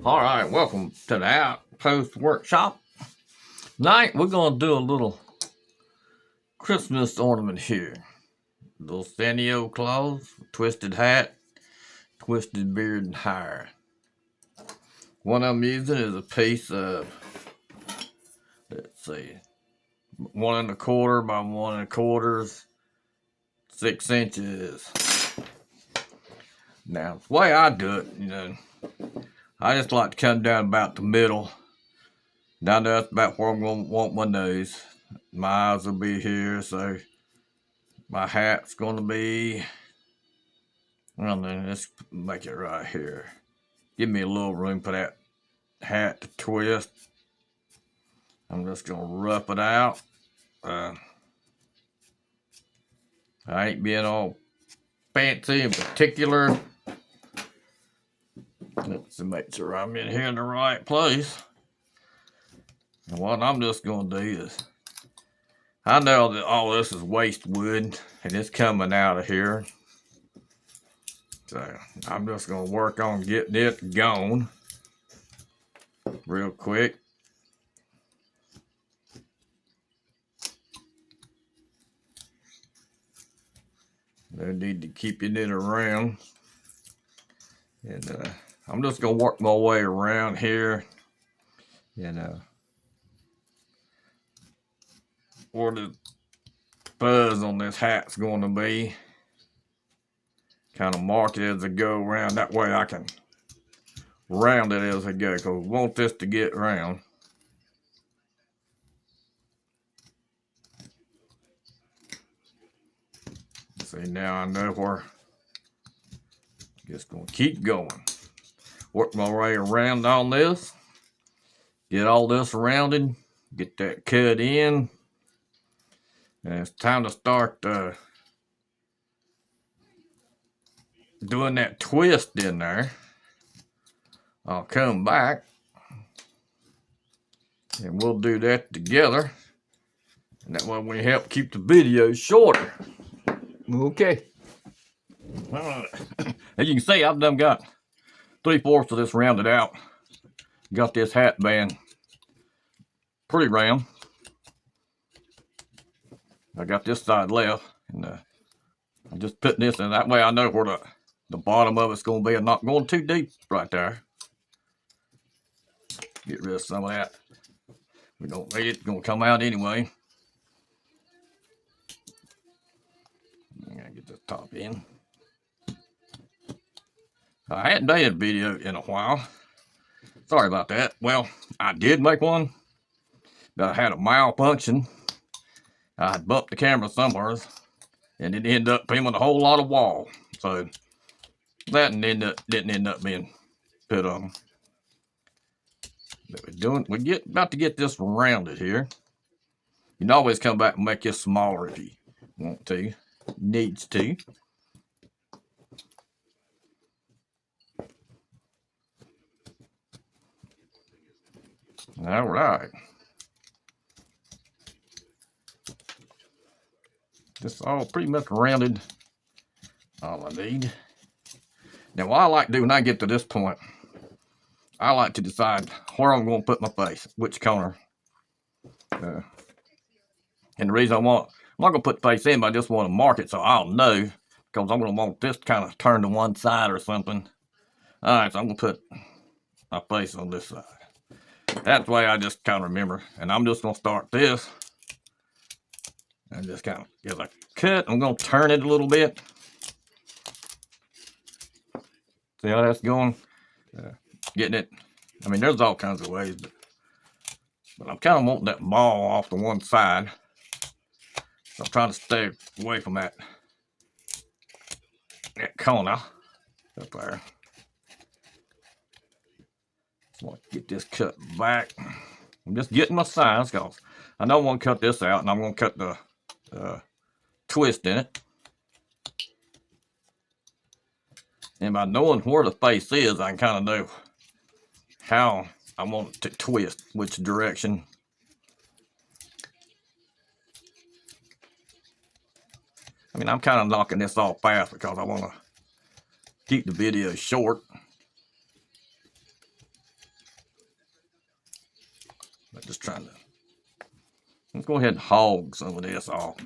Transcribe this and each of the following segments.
All right, welcome to the Outpost Workshop. Tonight we're gonna do a little Christmas ornament here. Little Sanio Claus, twisted hat, twisted beard and hair. One I'm using is a piece of, let's see, 1 1/4 by 1 1/4, 6 inches. Now, the way I do it, I just like to come down about the middle. Down there, that's about where I'm going to want my nose. My eyes will be here, so my hat's going to be, well, then let's make it right here. Give me a little room for that hat to twist. I'm just going to rough it out. I ain't being all fancy in particular. Let's make sure I'm in here in the right place. And what I'm just going to do is, I know that all this is waste wood and it's coming out of here. So I'm just going to work on getting it gone real quick. No need to keep it around. And I'm just going to work my way around here. Where the fuzz on this hat's going to be. Kind of mark it as I go around. That way I can round it as I go, because I want this to get round. See, now I know where. Just going to keep going. Work my way around on this. Get all this rounded. Get that cut in. And it's time to start doing that twist in there. I'll come back and we'll do that together. And that way we help keep the video shorter. Okay. As you can see, I've done got 3/4 of this rounded out. Got this hat band pretty round. I got this side left, and I'm just putting this in. That way I know where the bottom of it's going to be. I'm not going too deep right there. Get rid of some of that. We don't need it. It's going to come out anyway. I gotta get the top in. I hadn't made a video in a while. Sorry about that. Well, I did make one, but I had a malfunction. I had bumped the camera somewhere, and it ended up filming a whole lot of wall. So that didn't end up being put on. But we're about to get this rounded here. You can always come back and make this smaller if you want to. Needs to. All right. This all pretty much rounded. All I need. Now, what I like to do when I get to this point, I like to decide where I'm going to put my face, which corner. And the reason I'm not going to put the face in, but I just want to mark it so I'll know, because I'm going to want this kind of turned to one side or something. All right, so I'm going to put my face on this side. That's the way I just kind of remember. And I'm just going to start this. And just kind of give a cut. I'm going to turn it a little bit. See how that's going? Getting it. I mean, there's all kinds of ways. But I'm kind of wanting that ball off to one side. So I'm trying to stay away from that corner up there. So I'll get this cut back. I'm just getting my size, because I know I want to cut this out, and I'm going to cut the twist in it. And by knowing where the face is, I can kind of know how I want it to twist, which direction. I mean, I'm kind of knocking this off fast because I want to keep the video short. let's go ahead and hog some of this off.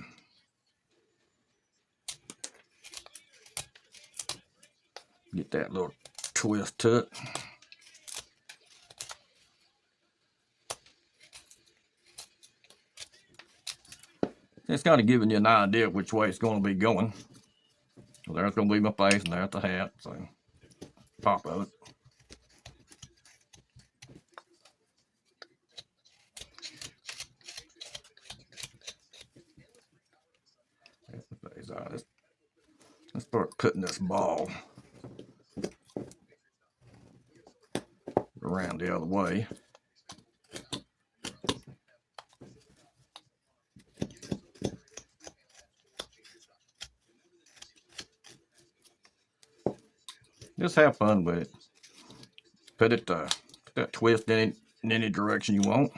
Get that little twist to it. It's kind of giving you an idea of which way it's going to be going. So there's going to be my face, and there's the hat. So top of it. Let's start putting this ball around the other way. Just have fun with it. Put that twist in any direction you want.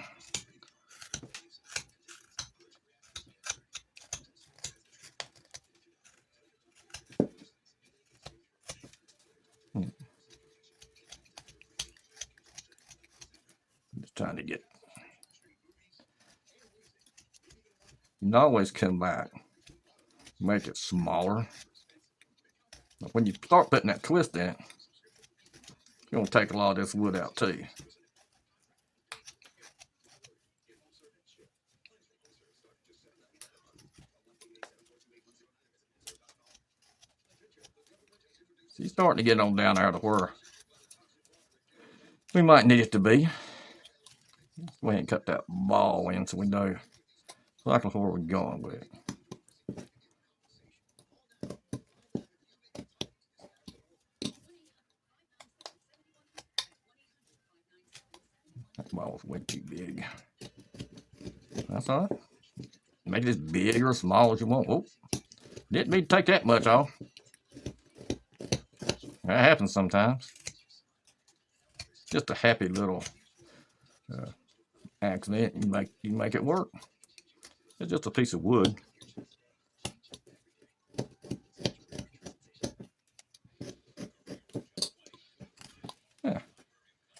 Just trying to get. You can always come back, make it smaller. But when you start putting that twist in it, you're going to take a lot of this wood out too. So you're starting to get on down there to where we might need it to be. Let's go ahead and cut that ball in so we know exactly where we're going with it. That ball's way too big. That's all right. Make it as big or small as you want. Oh, didn't mean to take that much off. That happens sometimes. Just a happy little accident. You make it work. It's just a piece of wood. Yeah,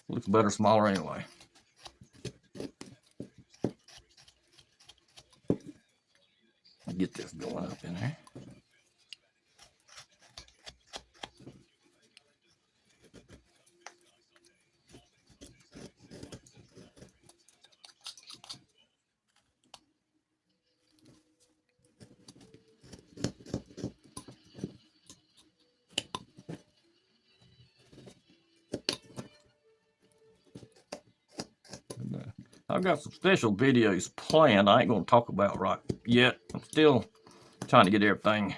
looks better smaller anyway. Get this going up in there. I've got some special videos planned I ain't going to talk about right yet. I'm still trying to get everything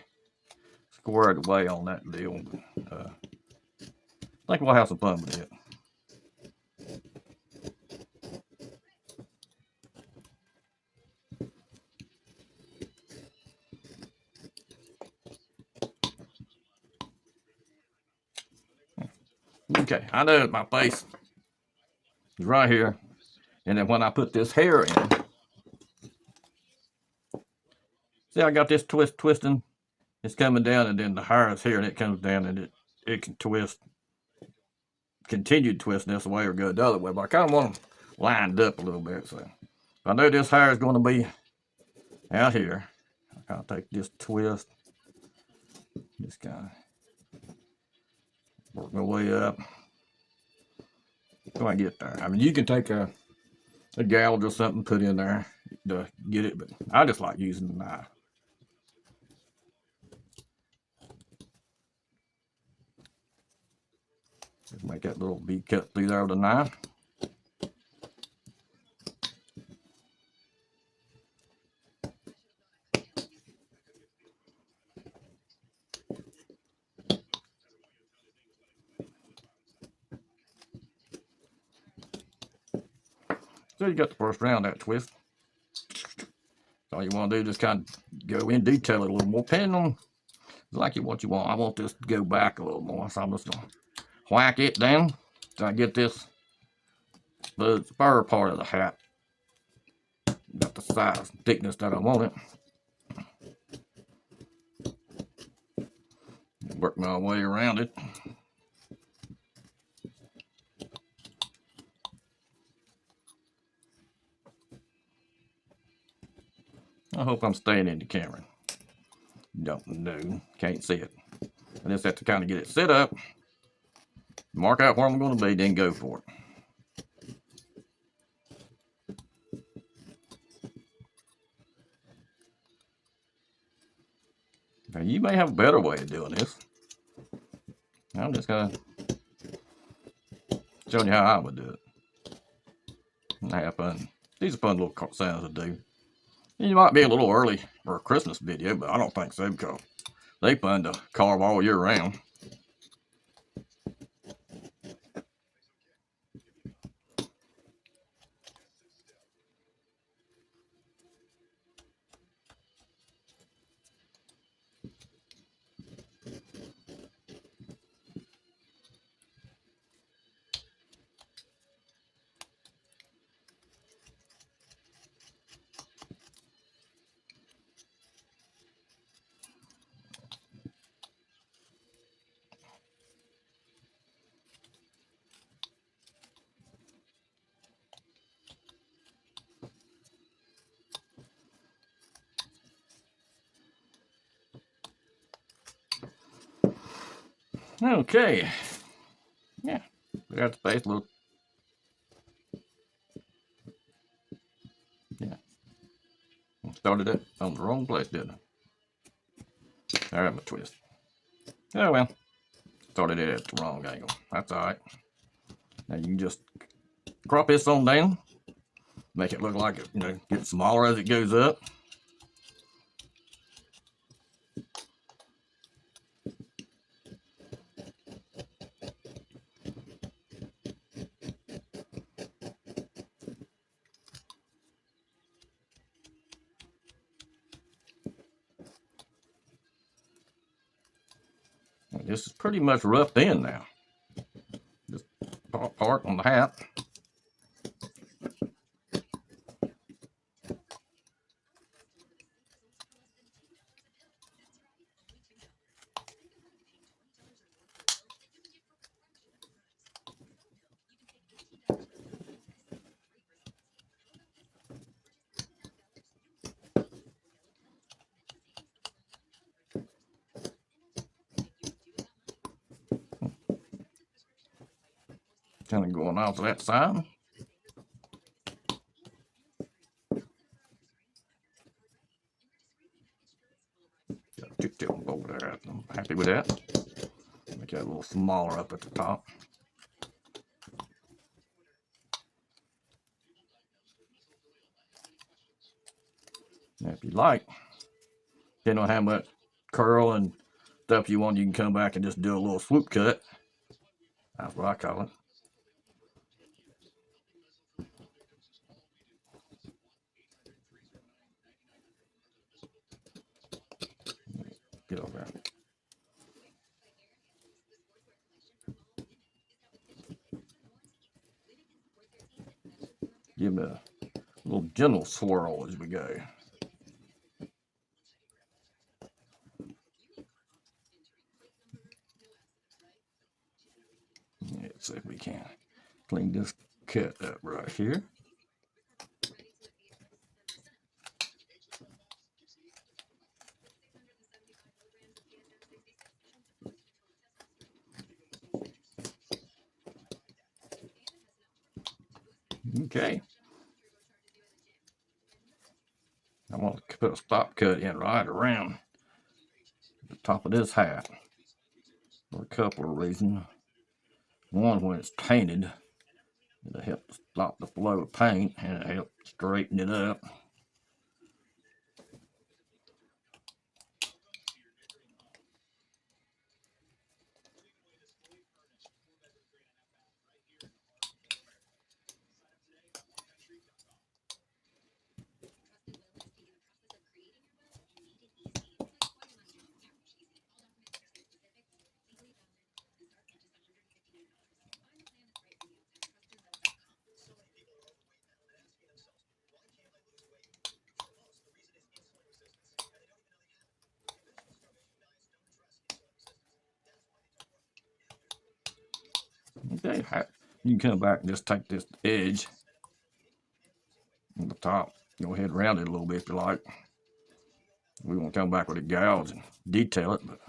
squared away on that deal. But, I think we'll have some fun with it. Okay, I know my face is right here. And then when I put this hair in, see, I got this twisting. It's coming down, and then the hair is here, and it comes down, and it can twist, continue twisting this way or go the other way. But I kind of want them lined up a little bit. So I know this hair is going to be out here. I kind of take this twist, just kind of work my way up. Till I get there. I mean, you can take a gouge or something, put in there to get it, but I just like using the knife. Just make that little V cut through there with a knife. So you got the first round that twist. All you want to do is just kind of go in detail it a little more, depending on like what you want. I want this to go back a little more, so I'm just gonna whack it down so I get this the spur part of the hat. Got the size and thickness that I want it. Work my way around it. I hope I'm staying in the camera. Don't know. Can't see it. I just have to kind of get it set up, mark out where I'm going to be, then go for it. Now, you may have a better way of doing this. I'm just going to show you how I would do it. And have fun. These are fun little sounds to do. You might be a little early for a Christmas video, but I don't think so because they fun to carve all year round. Okay. Yeah. We got the space a little. Yeah. Started it on the wrong place, didn't I? All right, my twist. Oh well. Started it at the wrong angle. That's alright. Now you can just crop this on down. Make it look like it, gets smaller as it goes up. This is pretty much roughed in now. Just part on the hat. Kind of going off to that side. Got a tip over there. I'm happy with that. Make that a little smaller up at the top. Now, if you like, depending on how much curl and stuff you want, you can come back and just do a little swoop cut. That's what I call it. Get over there. Give it a little gentle swirl as we go. Let's see if we can clean this cut up right here. Okay. I want to put a stop cut in right around the top of this hat for a couple of reasons. One, when it's painted, it'll help stop the flow of paint and it'll help straighten it up. Okay, you can come back and just take this edge on the top. Go ahead and round it a little bit if you like. We won't come back with a gouge and detail it, but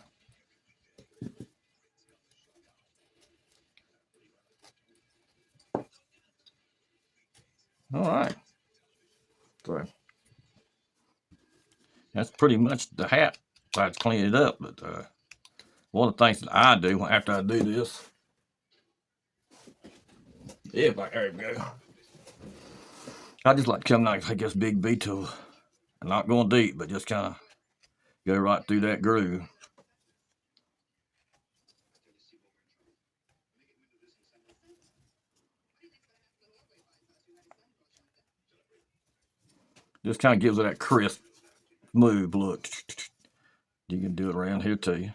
all right. So that's pretty much the hat. I have to clean it up, but one of the things that I do after I do this, there we go. I just like to come down and take this big B tool. I'm not going deep, but just kind of go right through that groove. Just kind of gives it that crisp, smooth look. You can do it around here too.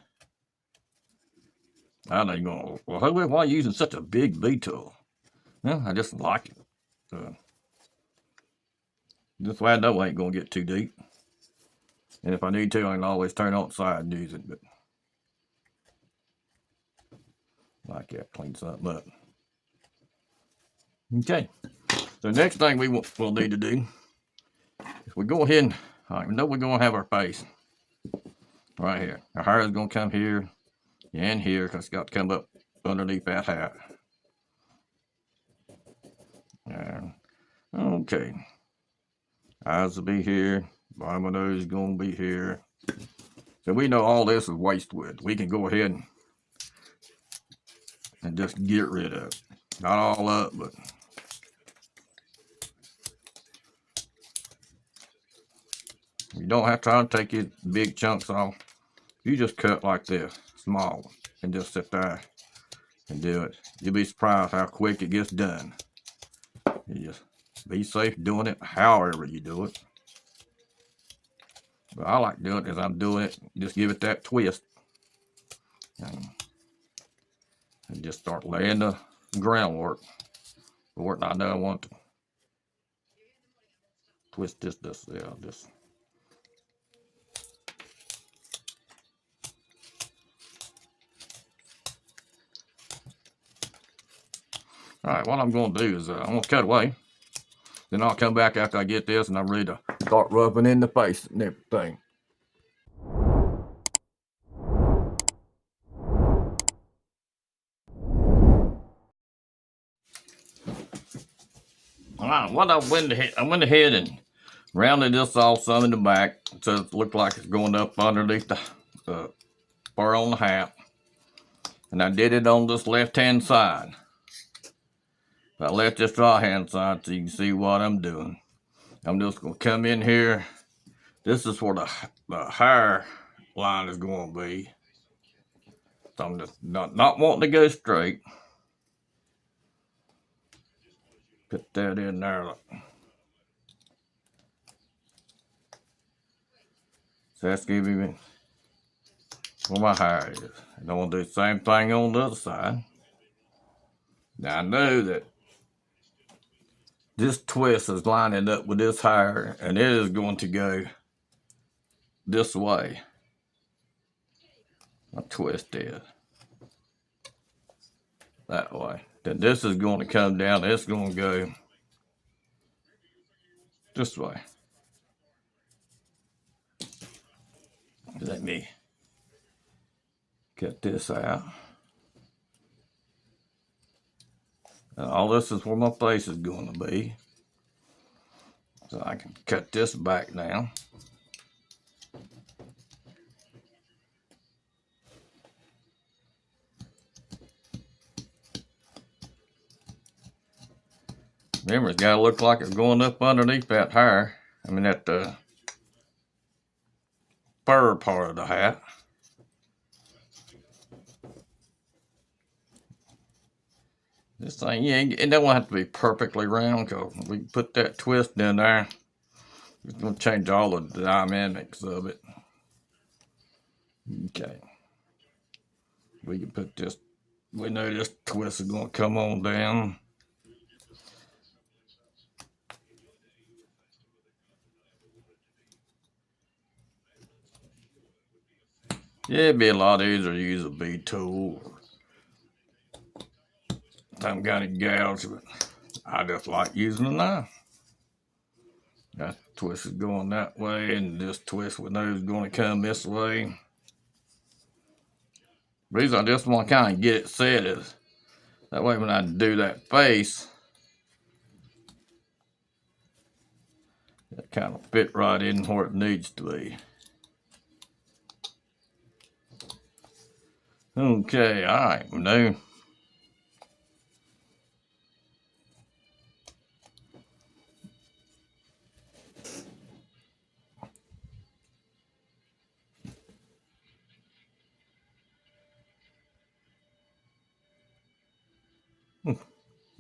I know you're going, well, why are you using such a big B tool? Well, I just like it. This way I know I ain't going to get too deep. And if I need to, I can always turn on the side and use it. But like that, clean something up. Okay. So next thing we'll need to do is we go ahead and, I know we're going to have our face right here. Our hair is going to come here and here because it's got to come up underneath that hat. Okay. Eyes will be here. Bottom of nose is going to be here. So we know all this is waste wood. We can go ahead and just get rid of it. Not all up, but you don't have to try to take your big chunks off. You just cut like this, small, and just sit there and do it. You'll be surprised how quick it gets done. You just be safe doing it however you do it. But I like doing it as I'm doing it. Just give it that twist. And just start laying the groundwork for it. I know I want to twist this, yeah, just. All right, what I'm going to do is I'm going to cut away. Then I'll come back after I get this and I'm ready to start rubbing in the face and everything. All right, what I went ahead and rounded this off some in the back so it looked like it's going up underneath the fur on the hat. And I did it on this left-hand side. I left this right-hand side so you can see what I'm doing. I'm just going to come in here. This is where the hair line is going to be. So I'm just not wanting to go straight. Put that in there. Look. So that's giving me where my hair is. And I'm going to do the same thing on the other side. Now I know that this twist is lining up with this hair, and it is going to go this way. My twist is that way. Then this is going to come down. It's going to go this way. Let me cut this out. And all this is where my face is going to be. So I can cut this back now. Remember, it's got to look like it's going up underneath that hair. I mean, that fur part of the hat. This thing, yeah, it don't have to be perfectly round because we put that twist in there. It's going to change all the dynamics of it. Okay. We can put this, we know this twist is going to come on down. Yeah, it'd be a lot easier to use a B tool. I haven't got any gouge, but I just like using a knife. That twist is going that way, and this twist we know is going to come this way. The reason I just want to kind of get it set is that way when I do that face, it kind of fit right in where it needs to be. Okay, all right, no.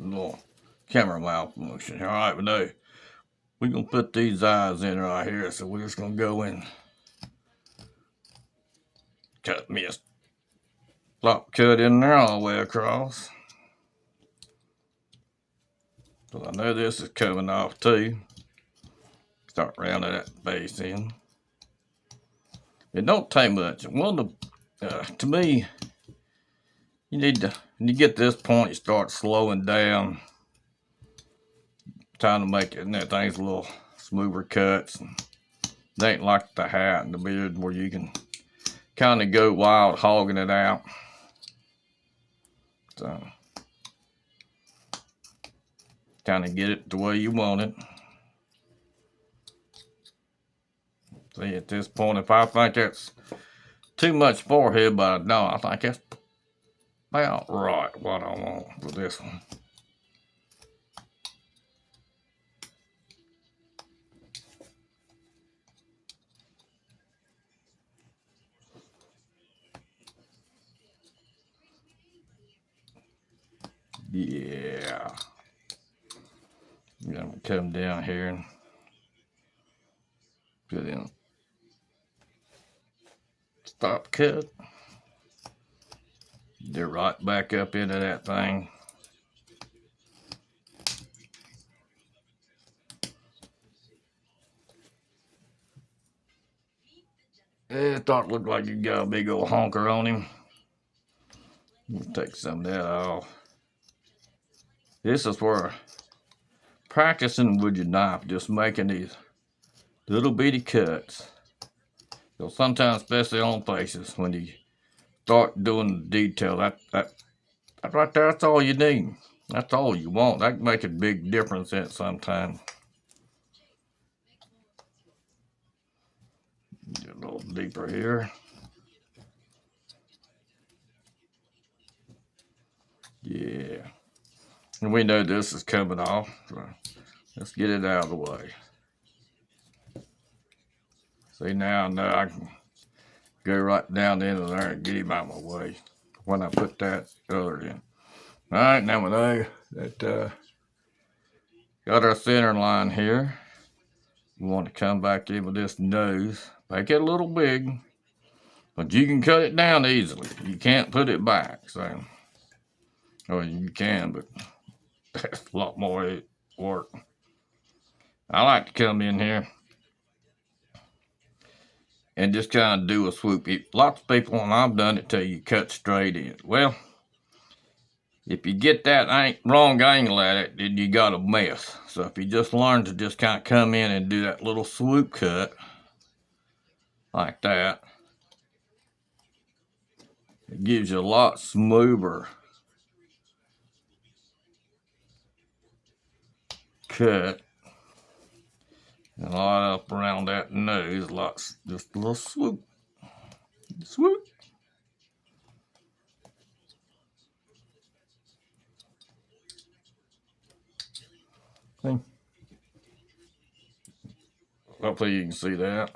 Little camera malfunction. All right, but no, we're gonna put these eyes in right here. So we're just gonna go in, cut me a slop cut in there all the way across. So I know this is coming off too. Start rounding that base in. It don't take much. One of the, to me, you need to, when you get to this point, you start slowing down, trying to make it, and that thing's a little smoother cuts. And it ain't like the hat and the beard where you can kind of go wild hogging it out. So, kind of get it the way you want it. See, at this point, if I think that's too much forehead, but no, I think that's about right what I want for this one. Yeah. I'm gonna come down here and put in stop cut. They're right back up into that thing. It thought it looked like you got a big old honker on him. We'll take some of that off. This is where practicing with your knife, just making these little bitty cuts. So sometimes, especially on faces, when you start doing the detail, that right there, that's all you need. That's all you want. That can make a big difference in it sometimes. Get a little deeper here. Yeah. And we know this is coming off, so let's get it out of the way. See, now I know I can go right down into there and get him out of my way when I put that other in. All right, now we know that got our center line here. We want to come back in with this nose, make it a little big, but you can cut it down easily. You can't put it back, so, or you can, but that's a lot more work. I like to come in here and just kind of do a swoop. Lots of people, and I've done it, tell you cut straight in. Well, if you get that wrong angle at it, then you got a mess. So if you just learn to just kind of come in and do that little swoop cut like that, it gives you a lot smoother cut. And a lot up around that nose, lots, just a little swoop. Swoop. See? Hopefully you can see that.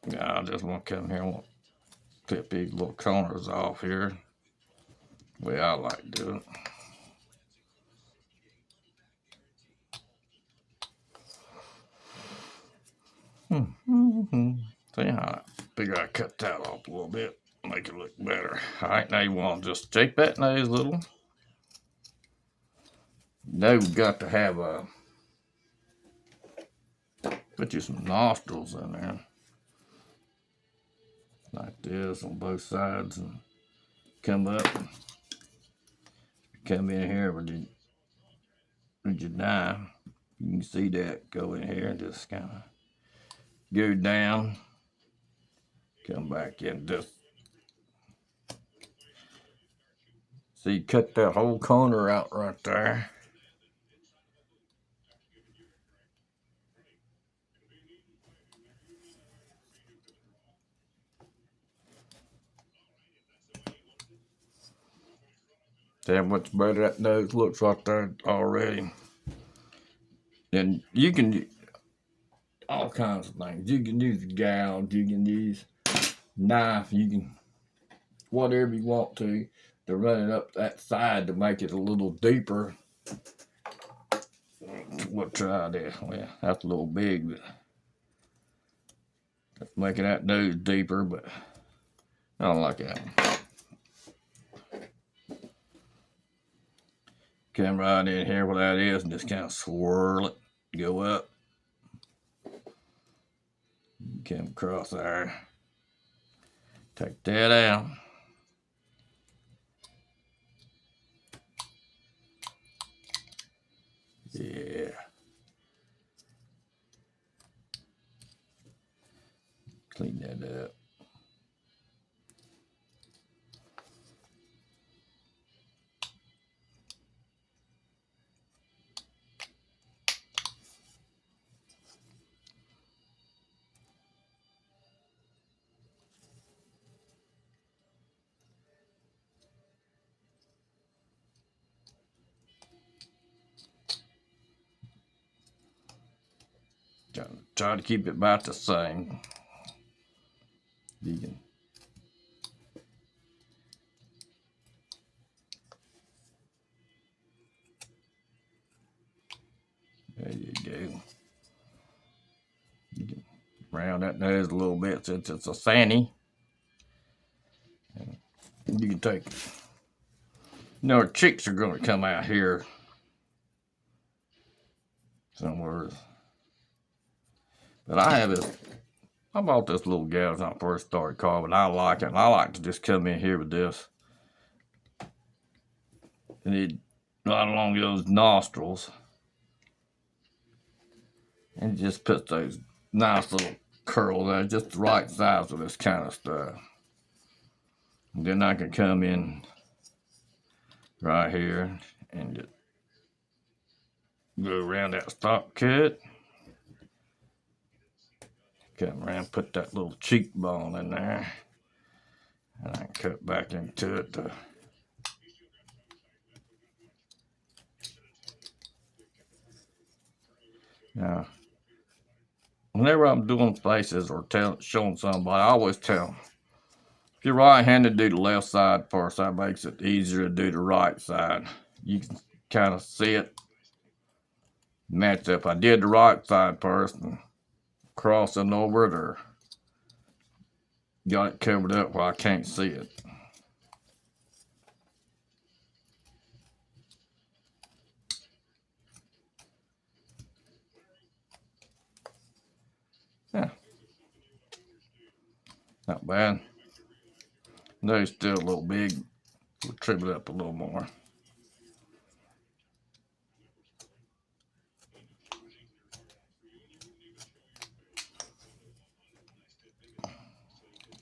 Yeah, I just want to come here and clip these little corners off here. The way I like to do it. See how I figure I cut that off a little bit, make it look better. All right, now you want to just shake that nose a little. Now we've got to have put you some nostrils in there, like this on both sides, and come up. come in here with your knife. You can see that go in here and just kind of go down. Come back in, just see, cut that whole corner out right there. See how much better that nose looks right there already. And you can all kinds of things. You can use a gouge, you can use knife, you can whatever you want to run it up that side to make it a little deeper. We'll try this. Well, that's a little big, but that's making that nose deeper, but I don't like that one. Come right in here where that is and just kind of swirl it, go up, come across there, take that out. Yeah. Clean that up. Try to keep it about the same. You can. There you go. You can round that nose a little bit since it's a Sanny. You can take. Our chicks are going to come out here somewhere. But I bought this little gouge when I first started carving. I like it. And I like to just come in here with this. And it right along those nostrils. And just put those nice little curls there, just the right size of this kind of stuff. And then I can come in right here and just go around that stop cut. Come around, put that little cheekbone in there. And I can cut back into it. Now, whenever I'm doing faces or showing somebody, I always tell them, if you're right-handed, do the left side first. That makes it easier to do the right side. You can kind of see it match up. I did the right side first and crossing over it, or got it covered up where I can't see it. Yeah, not bad. Nose still a little big. We'll trim it up a little more.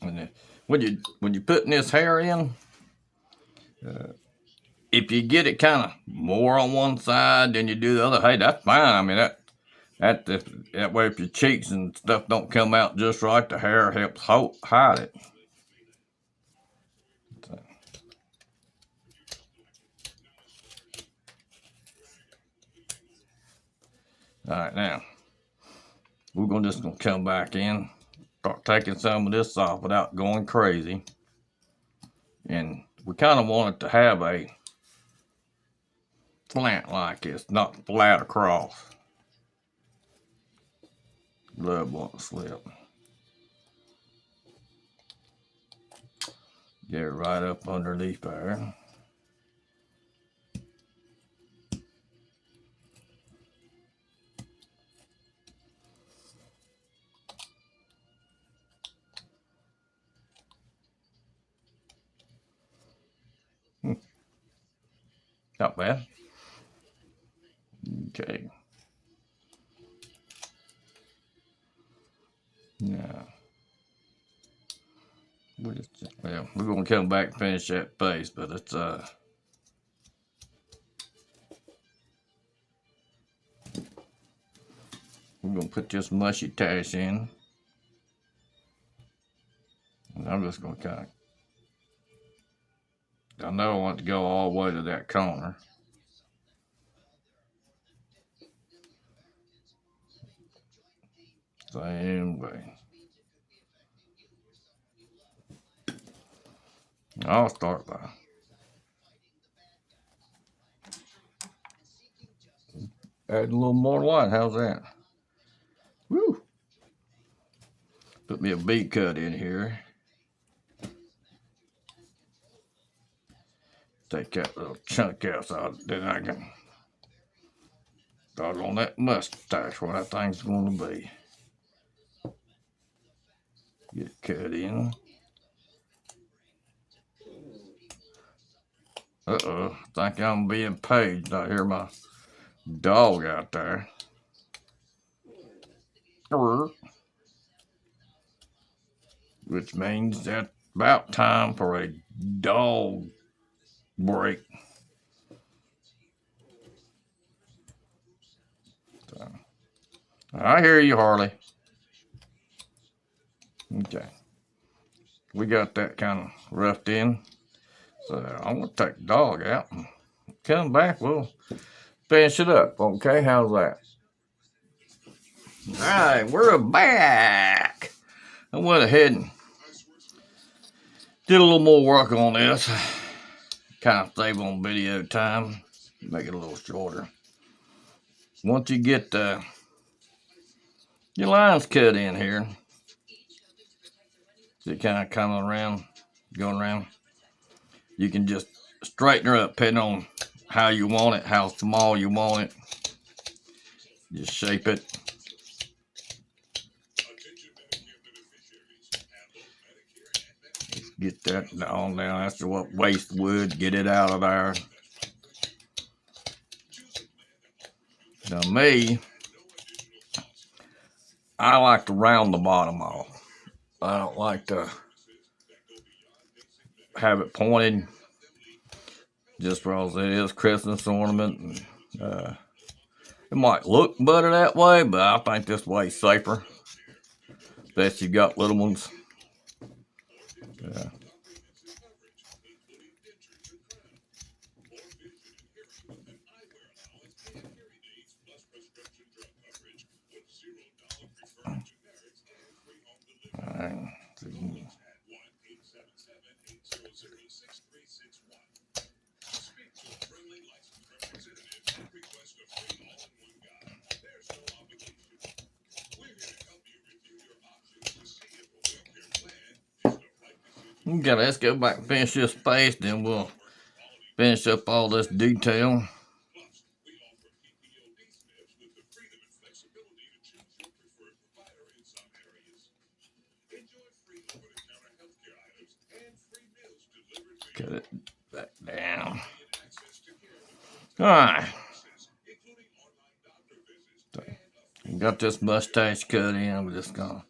And then when you're putting this hair in, if you get it kind of more on one side than you do the other, hey, that's fine. I mean that way, if your cheeks and stuff don't come out just right, the hair helps hide it. So. All right, now we're just gonna come back in, start taking some of this off without going crazy, and we kind of want it to have a slant like this, not flat across. Glove won't slip. Get it right up underneath there. Not bad. Okay. Now, we're gonna come back and finish that base, but it's we're gonna put this mushy tash in. And I'm just gonna kind of, I know I want to go all the way to that corner. Same way. I'll start by adding a little more light. How's that? Woo! Put me a bead cut in here. Take that little chunk out so then I can start on that mustache where that thing's going to be. Get it cut in. Uh-oh, I think I'm being paged. I hear my dog out there. Which means that's about time for a dog break. So, I hear you, Harley. Okay. We got that kind of roughed in. So I'm going to take the dog out and come back. We'll finish it up. Okay, how's that? All right, we're back. I went ahead and did a little more work on this. Kind of save on video time. Make it a little shorter. Once you get your lines cut in here, so it kind of coming around, going around, you can just straighten her up depending on how you want it, how small you want it. Just shape it. Get that on down. That's what waste wood. Get it out of there. Now me, I like to round the bottom off. I don't like to have it pointed just because it is Christmas ornament. And, it might look better that way, but I think this way's safer. Especially you got little ones. All right. Okay, let's go back and finish this space, then we'll finish up all this detail. Cut it back down. All right. So, got this mustache cut in. We're just gonna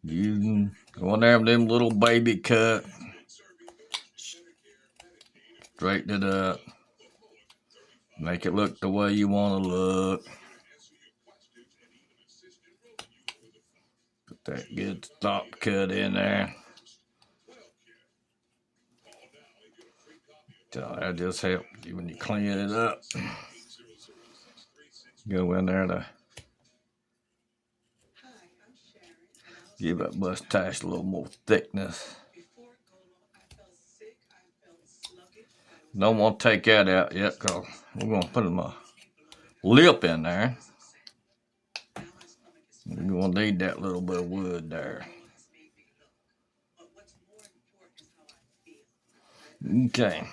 go in there with them little baby cut. Straighten it up. Make it look the way you want to look. Put that good stop cut in there. So that just helps you when you clean it up. Go in there to give that mustache a little more thickness. Don't want to take that out yet because we're going to put my lip in there. We're going to need that little bit of wood there. Okay.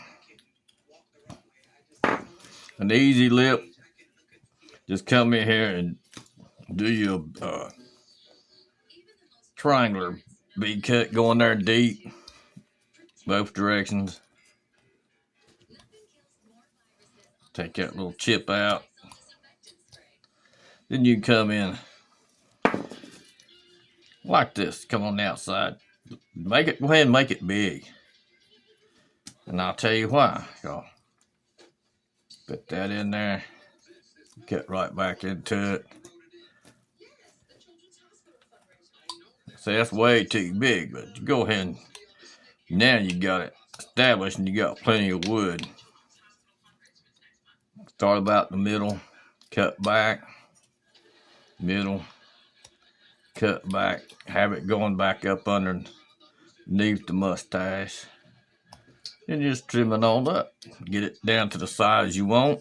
An easy lip. Just come in here and do your triangular bead cut. Go in there deep, both directions. Take that little chip out. Then you come in like this. Come on the outside. Go ahead and make it big. And I'll tell you why. So put that in there. Get right back into it. See, that's way too big, but you go ahead and now you got it established and you got plenty of wood. Start about the middle, cut back, middle, cut back, have it going back up underneath the mustache. And just trim it all up. Get it down to the size you want.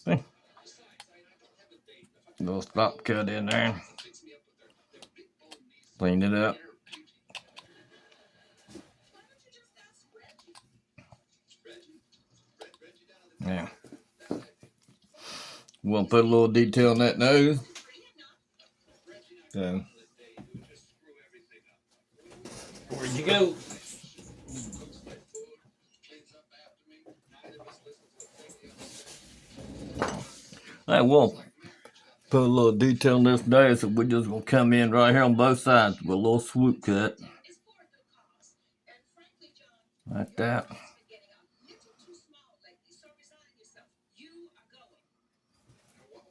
See? Little stop cut in there. Clean it up. Yeah. We'll put a little detail in that nose. So, where'd you go? I will put a little detail in this nose, so we're just gonna come in right here on both sides with a little swoop cut. Like that.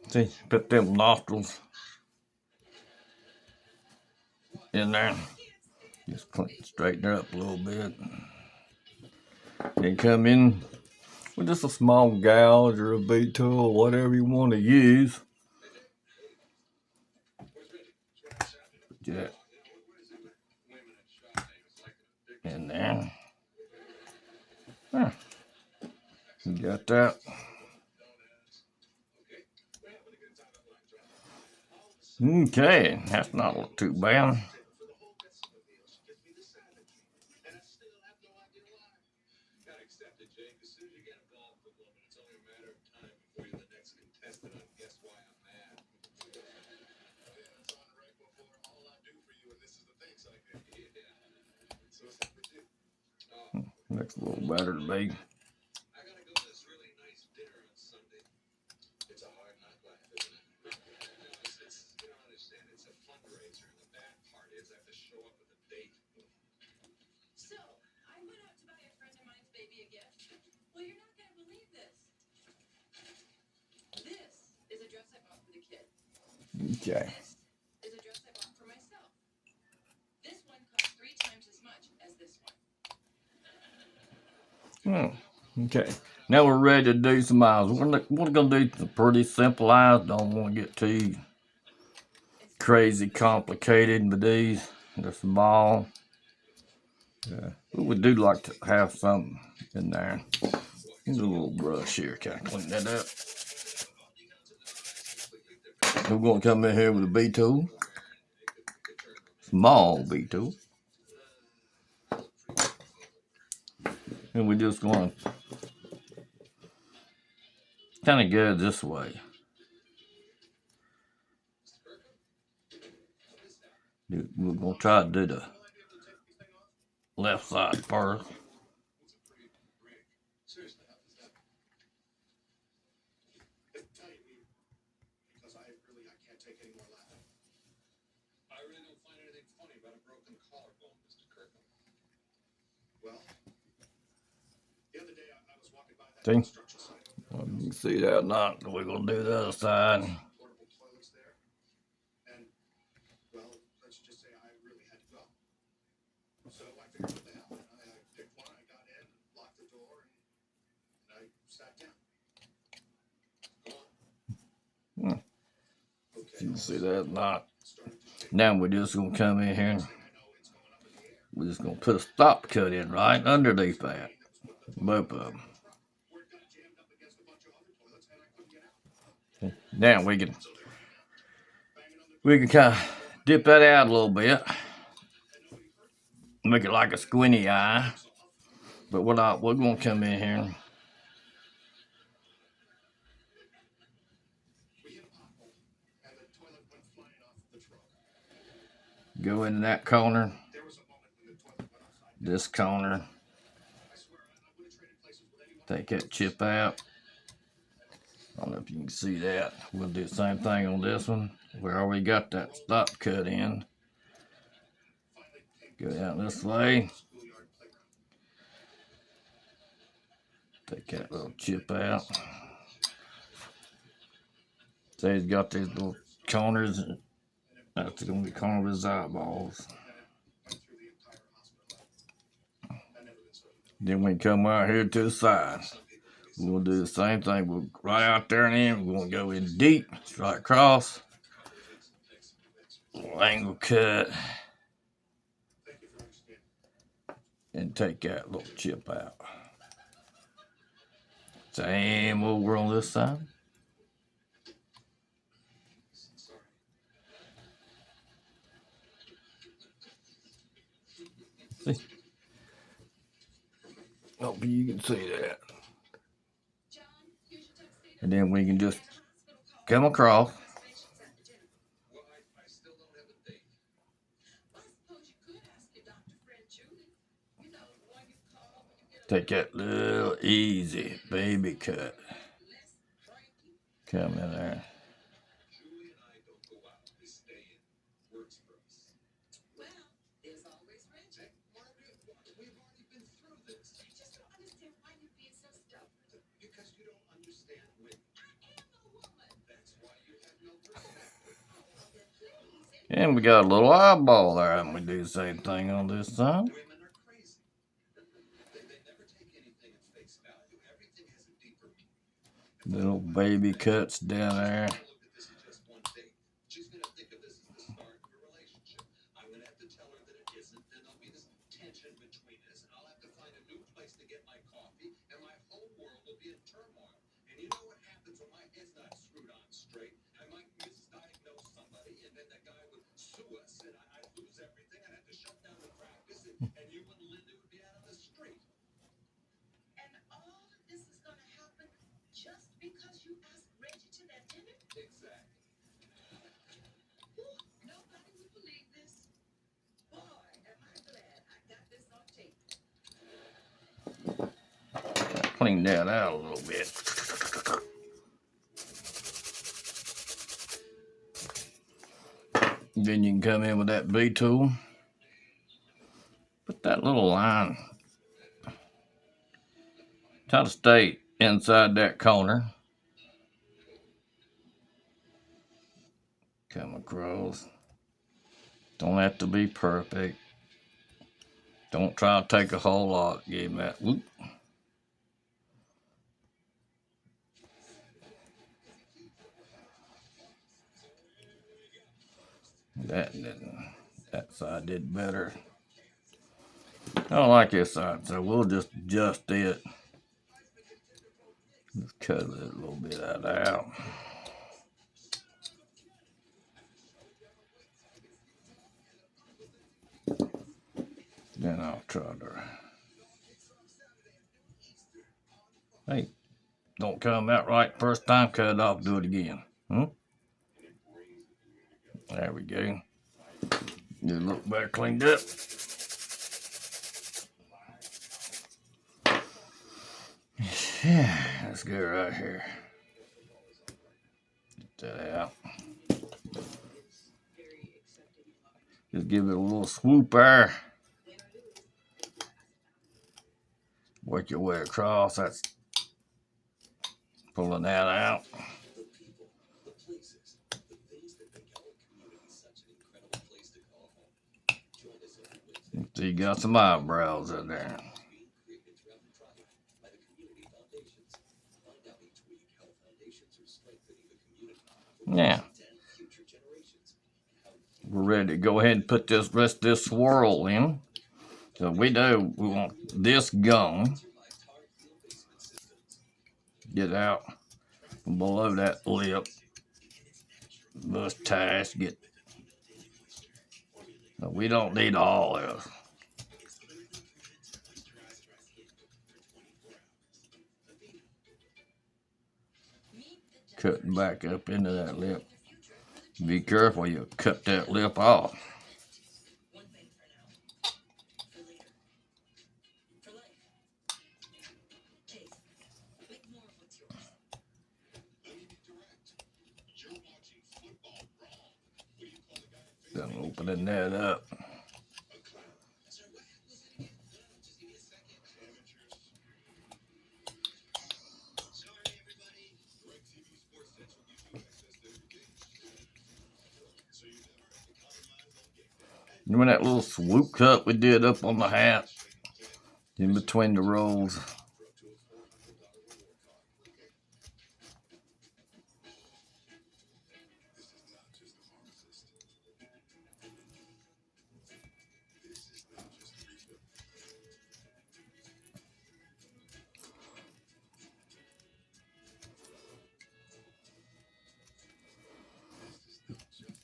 See, put them nostrils in there. Just straighten her up a little bit. Then come in with just a small gouge or a bead tool or whatever you want to use. Put that in there. You got that. Okay, that's not look too bad. Looks a little better to me. Okay. Is a dress I bought for myself. This one costs 3 times as much as this one. Okay. Now we're ready to do some eyes. We're going to do some pretty simple eyes. Don't want to get too crazy complicated with these. They're small. But we do like to have something in there. Here's a little brush here. Kind of clean that up. We're going to come in here with a B tool. Small B tool. And we're just going to kind of go this way. We're going to try to do the left side first. See? Well, you can see that or not. We're going to do the other side. You can see that or not. Now we're just going to come in here and we're just going to put a stop cut in right underneath that. Both of them. Now we can kind of dip that out a little bit, make it like a squinty eye. But we're going to come in here Go in that corner, this corner. Take that chip out. I don't know if you can see that. We'll do the same thing on this one. We already got that stop cut in. Go down this way. Take that little chip out. So he's got these little corners. That's going to be corner of his eyeballs. Then we come out here to the side. We'll do the same thing. We'll right out there and in. We're going to go in deep, straight across. Little angle cut. And take that little chip out. Same over on this side. See? Hope you can see that. And then we can just come across. Take that little easy baby cut. Come in there. And we got a little eyeball there, and we do the same thing on this side. Little baby cuts down there. Clean that out a little bit. Then you can come in with that B tool. Put that little line. Try to stay inside that corner. Come across. Don't have to be perfect. Don't try to take a whole lot. Give him that. Whoop. That side did better. I don't like this side, so we'll just adjust it. Just cut a little bit of that out. Then I'll try to. Hey, don't come out right first time, cut it off, do it again. There we go. Get a little better cleaned up. Yeah, let's go right here. Get that out. Just give it a little swoop there. Work your way across. That's pulling that out. So you got some eyebrows in there. Now, we're ready to go ahead and put this rest of this swirl in. So we know we want this gum. Get out from below that lip. Mustache. Get. No, we don't need all this. Cutting back up into that lip. Be careful, you cut that lip off. opening that up. Remember that little swoop cut we did up on the hat in between the rolls?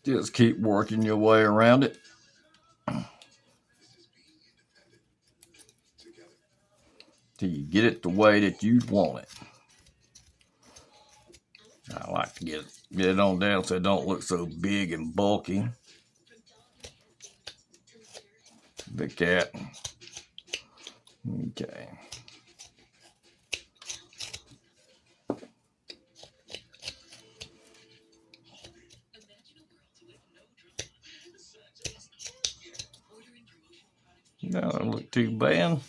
Just keep working your way around it till you get it the way that you want it. I like to get it on down so it don't look so big and bulky. Big cat. Okay. No, don't look too bad.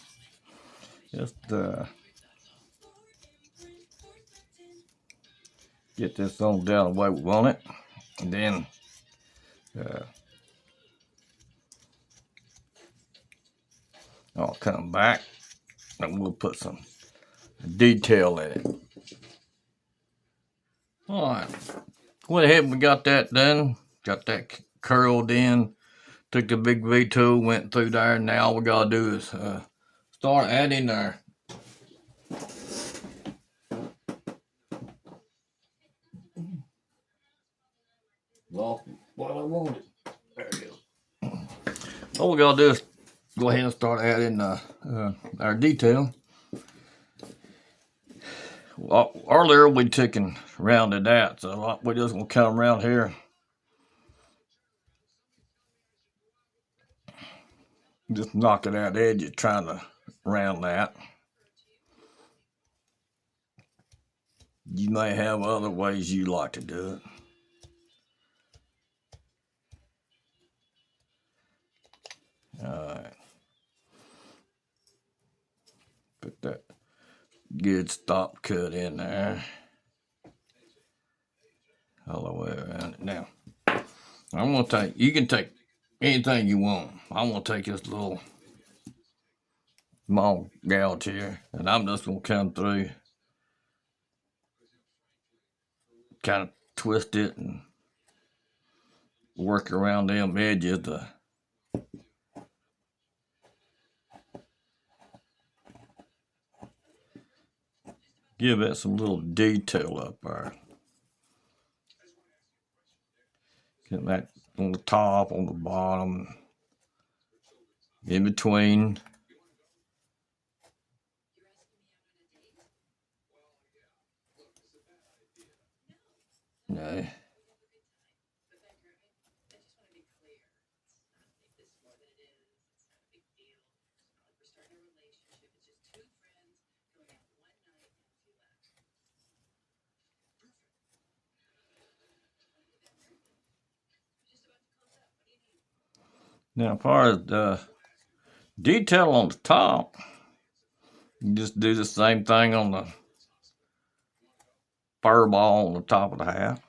Just get this on down the way we want it, and then I'll come back and we'll put some detail in it. All right, went ahead and we got that done. Got that curled in. Took the big V tool, went through there. Now all we gotta do is start adding our lost what I wanted. There you go. All we gotta do is go ahead and start adding our detail. Well, earlier we took and rounded that, so we're just gonna come around here. Just knocking out edges, trying to round that. You may have other ways you like to do it. Alright. Put that good stop cut in there. All the way around it. Now, I'm gonna take, you can take anything you want. I'm gonna take this little small gouge here, and I'm just gonna come through, kind of twist it and work around them edges to give it some little detail up there. Get that on the top, on the bottom, in between. No. Now, as far as the detail on the top, you just do the same thing on the fur ball on the top of the hat.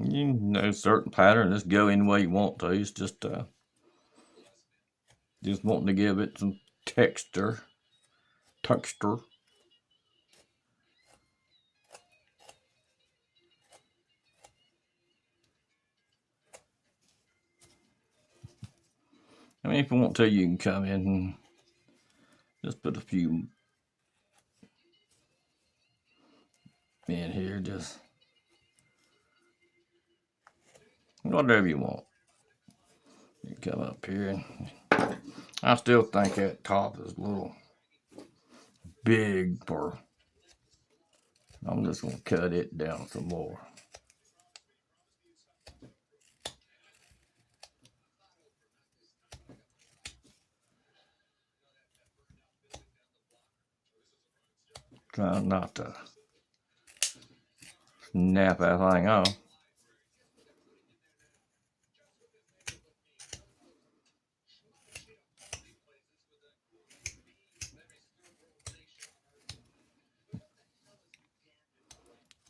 You know, certain pattern, just go any way you want to. It's just wanting to give it some texture. I mean, if you want to, you can come in and just put a few in here, just whatever you want. You come up here. I still think that top is a little big for. I'm just gonna cut it down some more. Trying not to snap that thing off.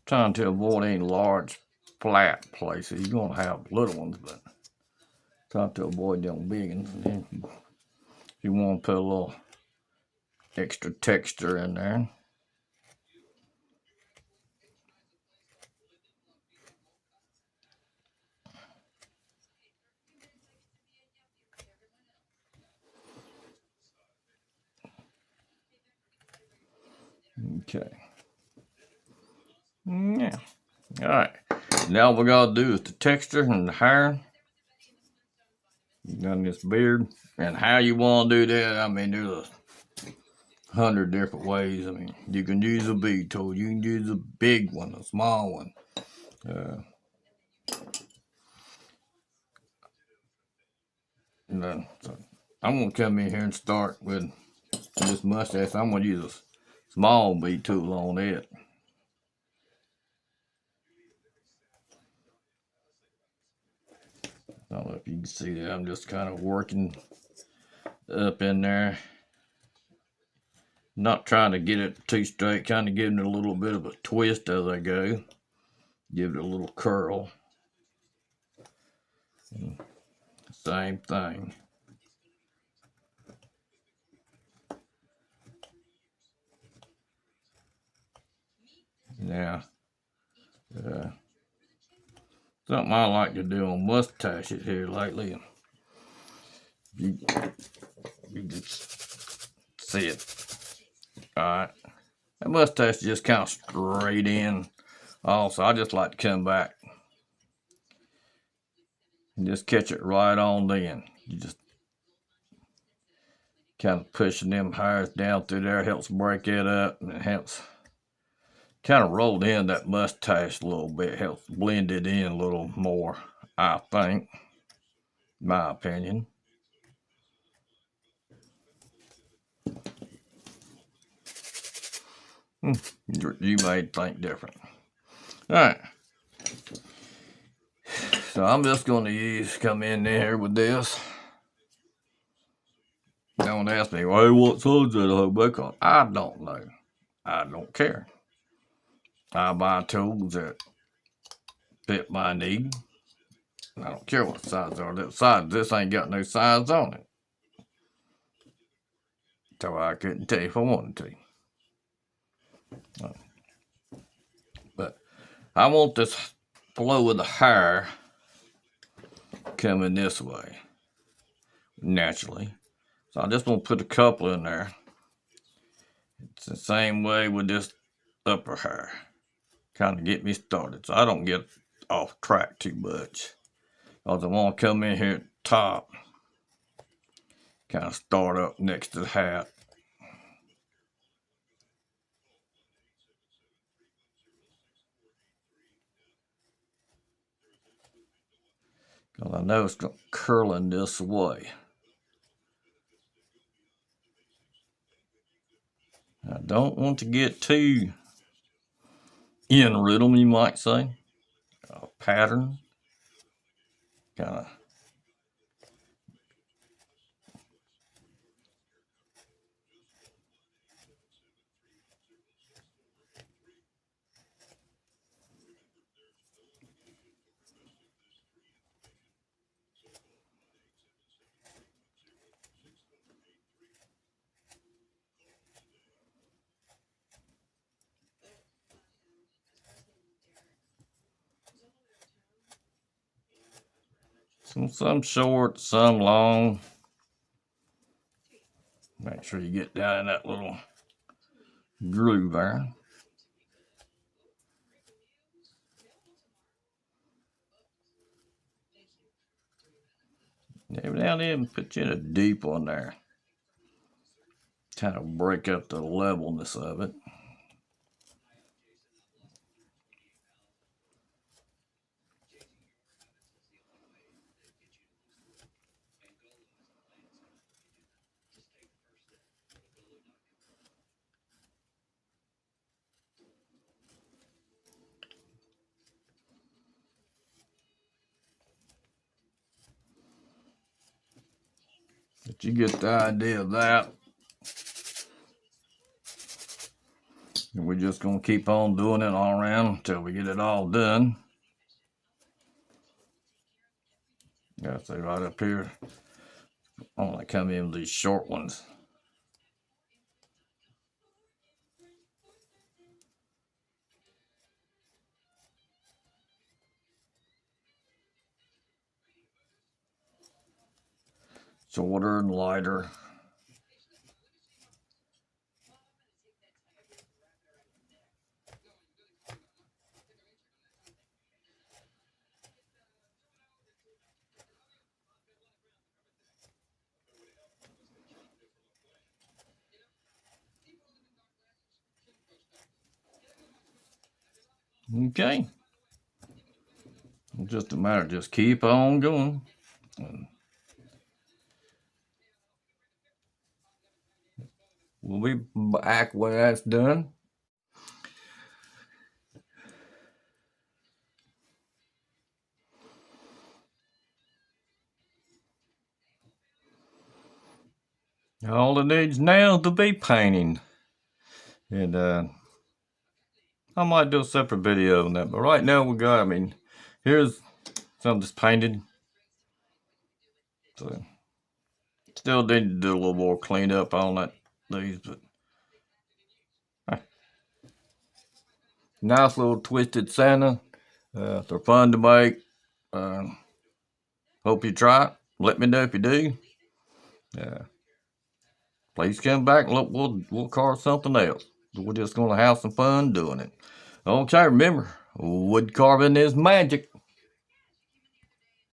Trying to avoid any large flat places. You're gonna have little ones, but trying to avoid them big ones. And then you want to put a little extra texture in there. Okay. Yeah. All right. Now what we gotta do is the texture and the hair. You done this beard and how you want to do that. I mean, there's 100 different ways. I mean, you can use a bead tool. You can use a big one, a small one. So I'm gonna come in here and start with this mustache. I'm gonna use a small bead tool on it. I don't know if you can see that. I'm just kind of working up in there. Not trying to get it too straight, kind of giving it a little bit of a twist as I go. Give it a little curl. Same thing. Now, something I like to do on mustaches here lately. You just see it. Alright. That mustache is just kind of straight in. Also, I just like to come back and just catch it right on then. You just kind of pushing them hairs down through there helps break it up, and it helps kind of roll in that mustache a little bit, helps blend it in a little more, I think, my opinion. You may think different. All right. So I'm just going to come in there with this. Don't ask me, well, what size that I hope back on? I don't know. I don't care. I buy tools that fit my need. I don't care what size are. This ain't got no size on it. So I couldn't tell you if I wanted to. But I want this flow of the hair coming this way, naturally. So I just want to put a couple in there. It's the same way with this upper hair. Kind of get me started so I don't get off track too much. Because I want to come in here at the top. Kind of start up next to the hat. Because I know it's curling this way. I don't want to get too in rhythm, you might say. A pattern. Kind of. Some short, some long. Make sure you get down in that little groove there. Every now and then, put you in a deep one there. Kind of break up the levelness of it. But you get the idea of that. And we're just going to keep on doing it all around until we get it all done. Yeah, see right up here. I want to come in with these short ones. Shorter and lighter. Okay. It's just a matter of just keep on going. We'll be back when that's done. All it needs now is to be painting. And I might do a separate video on that. But right now we got, here's some that's painted. So still need to do a little more cleanup on these, but nice little twisted Santa. They're fun to make. Hope you try it. Let me know if you do. Please come back. Look, we'll carve something else. We're just gonna have some fun doing it. Okay, remember, wood carving is magic.